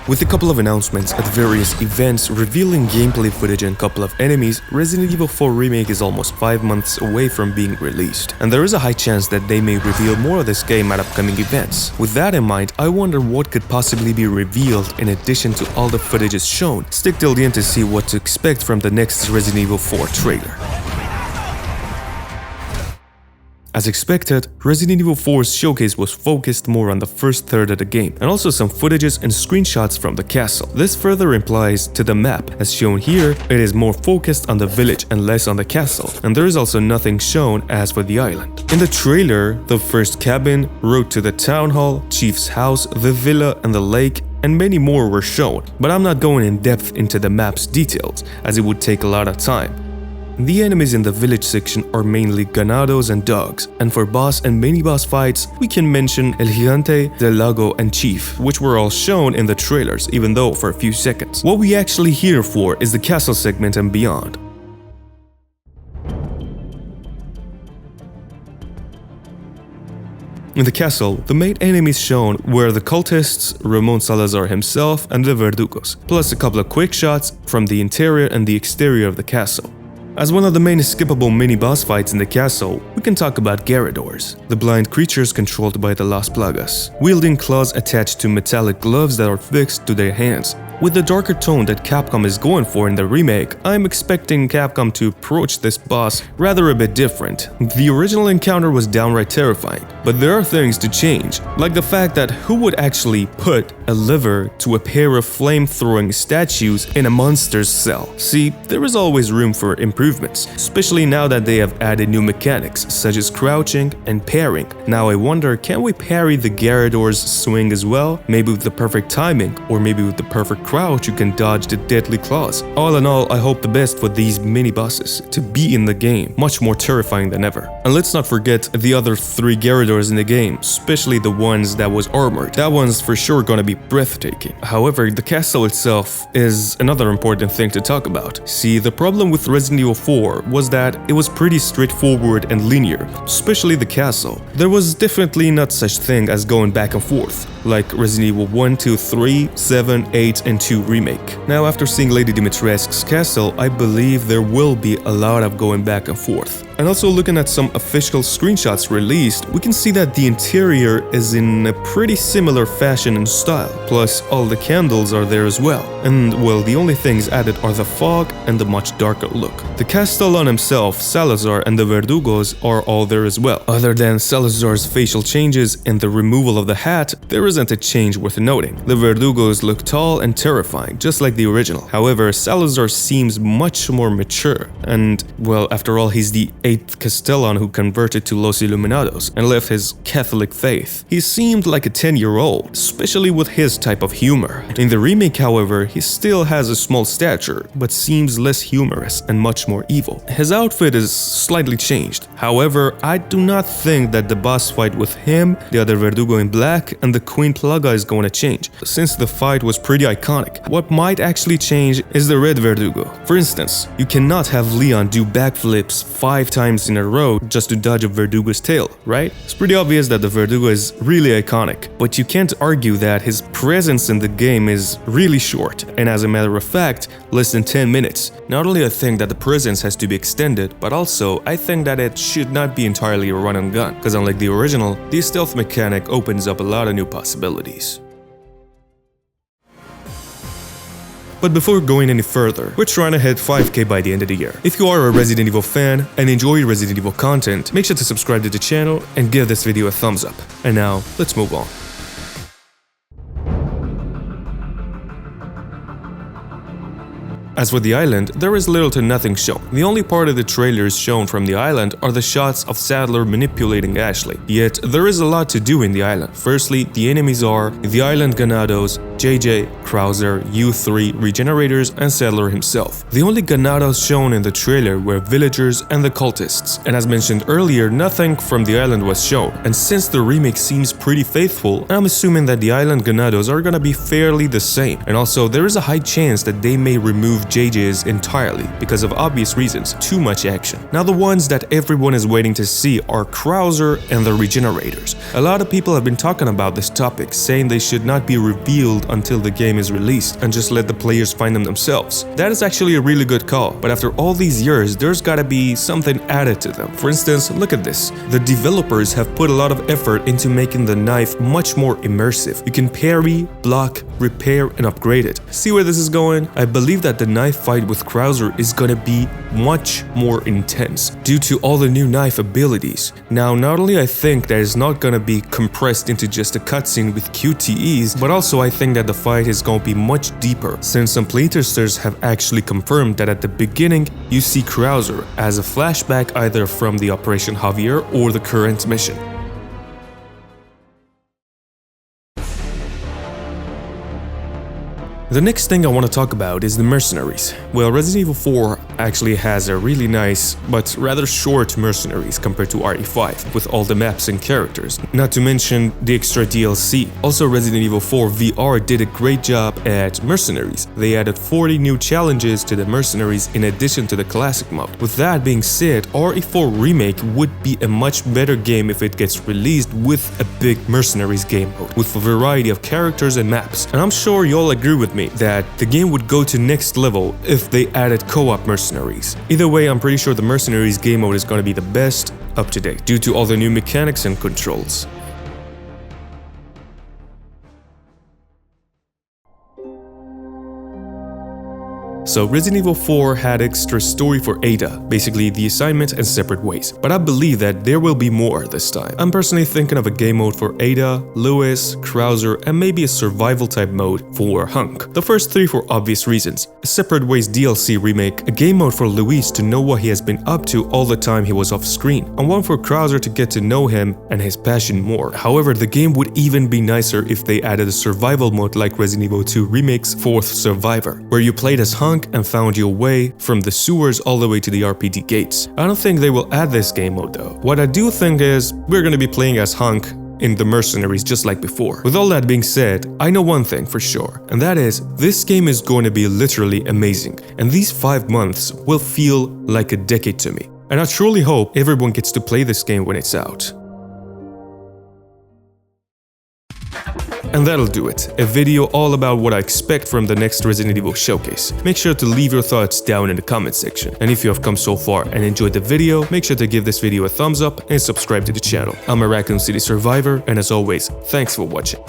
With a couple of announcements at various events revealing gameplay footage and a couple of enemies, Resident Evil 4 Remake is almost 5 months away from being released, and there is a high chance that they may reveal more of this game at upcoming events. With that in mind, I wonder what could possibly be revealed in addition to all the footages shown. Stick till the end to see what to expect from the next Resident Evil 4 trailer. As expected, Resident Evil 4's showcase was focused more on the first third of the game, and also some footages and screenshots from the castle. This further implies to the map. As shown here, it is more focused on the village and less on the castle, and there is also nothing shown as for the island. In the trailer, the first cabin, road to the town hall, chief's house, the villa, and the lake, and many more were shown, but I'm not going in depth into the map's details, as it would take a lot of time. The enemies in the village section are mainly ganados and dogs, and for boss and mini-boss fights, we can mention El Gigante, Del Lago, and Chief, which were all shown in the trailers, even though for a few seconds. What we actually here for is the castle segment and beyond. In the castle, the main enemies shown were the cultists, Ramon Salazar himself, and the Verdugos, plus a couple of quick shots from the interior and the exterior of the castle. As one of the main skippable mini-boss fights in the castle, we can talk about ganados, the blind creatures controlled by the Las Plagas, wielding claws attached to metallic gloves that are fixed to their hands. With the darker tone that Capcom is going for in the remake, I'm expecting Capcom to approach this boss rather a bit different. The original encounter was downright terrifying, but there are things to change, like the fact that who would actually put a liver to a pair of flame-throwing statues in a monster's cell? See, there is always room for improvements, especially now that they have added new mechanics such as crouching and parrying. Now I wonder, can we parry the Gyarados swing as well? Maybe with the perfect timing, or maybe with the perfect crouch you can dodge the deadly claws. All in all, I hope the best for these mini-bosses to be in the game, much more terrifying than ever. And let's not forget the other 3 Gyarados in the game, especially the ones that was armored. That one's for sure gonna be breathtaking. However, the castle itself is another important thing to talk about. See, the problem with Resident Evil 4 was that it was pretty straightforward and linear, especially the castle. There was definitely not such thing as going back and forth, like Resident Evil 1, 2, 3, 7, 8, and 2 Remake. Now, after seeing Lady Dimitrescu's castle, I believe there will be a lot of going back and forth. And also looking at some official screenshots released, we can see that the interior is in a pretty similar fashion and style, plus all the candles are there as well. And well, the only things added are the fog and the much darker look. The Castellan himself, Salazar, and the Verdugos are all there as well. Other than Salazar's facial changes and the removal of the hat, there isn't a change worth noting. The Verdugos look tall and terrifying, just like the original. However, Salazar seems much more mature, and well, after all, he's the 8th Castellan who converted to Los Iluminados and left his Catholic faith. He seemed like a 10-year-old, especially with his type of humor. In the remake, however, he still has a small stature, but seems less humorous and much more evil. His outfit is slightly changed. However, I do not think that the boss fight with him, the other Verdugo in black, and the Queen Plaga is going to change, since the fight was pretty iconic. What might actually change is the red Verdugo. For instance, you cannot have Leon do backflips 5 times in a row just to dodge a Verdugo's tail, right? It's pretty obvious that the Verdugo is really iconic, but you can't argue that his presence in the game is really short, and as a matter of fact, less than 10 minutes. Not only I think that the presence has to be extended, but also I think that it should not be entirely a run and gun, because unlike the original, the stealth mechanic opens up a lot of new possibilities. But before going any further, we're trying to hit 5K by the end of the year. If you are a Resident Evil fan and enjoy Resident Evil content, make sure to subscribe to the channel and give this video a thumbs up. And now, let's move on. As for the island, there is little to nothing shown. The only part of the trailers shown from the island are the shots of Sadler manipulating Ashley. Yet, there is a lot to do in the island. Firstly, the enemies are the island ganados, JJ, Krauser, U3, Regenerators, and Sadler himself. The only ganados shown in the trailer were villagers and the cultists, and as mentioned earlier, nothing from the island was shown. And since the remake seems pretty faithful, I'm assuming that the island ganados are gonna be fairly the same. And also, there is a high chance that they may remove JJ's entirely, because of obvious reasons, too much action. Now the ones that everyone is waiting to see are Krauser and the Regenerators. A lot of people have been talking about this topic, saying they should not be revealed revealed until the game is released and just let the players find them themselves. That is actually a really good call, but after all these years, there's gotta be something added to them. For instance, look at this. The developers have put a lot of effort into making the knife much more immersive. You can parry, block, repair, and upgrade it. See where this is going? I believe that the knife fight with Krauser is gonna be much more intense due to all the new knife abilities. Now, not only I think that it's not gonna be compressed into just a cutscene with QTEs, but also I think that the fight is gonna be much deeper, since some playtesters have actually confirmed that at the beginning you see Krauser as a flashback either from the Operation Javier or the current mission. The next thing I want to talk about is the mercenaries. Well, Resident Evil 4 actually has a really nice, but rather short mercenaries compared to RE5, with all the maps and characters, not to mention the extra DLC. Also, Resident Evil 4 VR did a great job at mercenaries. They added 40 new challenges to the mercenaries in addition to the classic mode. With that being said, RE4 Remake would be a much better game if it gets released with a big mercenaries game mode, with a variety of characters and maps. And I'm sure you'll agree with me that the game would go to next level if they added co-op mercenaries. Either way, I'm pretty sure the mercenaries game mode is going to be the best up to date due to all the new mechanics and controls. So Resident Evil 4 had extra story for Ada, basically the assignment and separate ways, but I believe that there will be more this time. I'm personally thinking of a game mode for Ada, Lewis, Krauser, and maybe a survival type mode for Hunk. The first three for obvious reasons. A separate ways DLC remake, a game mode for Luis to know what he has been up to all the time he was off screen, and one for Krauser to get to know him and his passion more. However, the game would even be nicer if they added a survival mode like Resident Evil 2 Remake's Fourth Survivor, where you played as Hunk and found your way from the sewers all the way to the RPD gates. I don't think they will add this game mode though. What I do think is we're gonna be playing as Hunk in the mercenaries just like before. With all that being said, I know one thing for sure, and that is this game is going to be literally amazing, and these 5 months will feel like a decade to me. And I truly hope everyone gets to play this game when it's out. And that'll do it, a video all about what I expect from the next Resident Evil showcase. Make sure to leave your thoughts down in the comment section. And if you have come so far and enjoyed the video, make sure to give this video a thumbs up and subscribe to the channel. I'm a Raccoon City survivor, and as always, thanks for watching.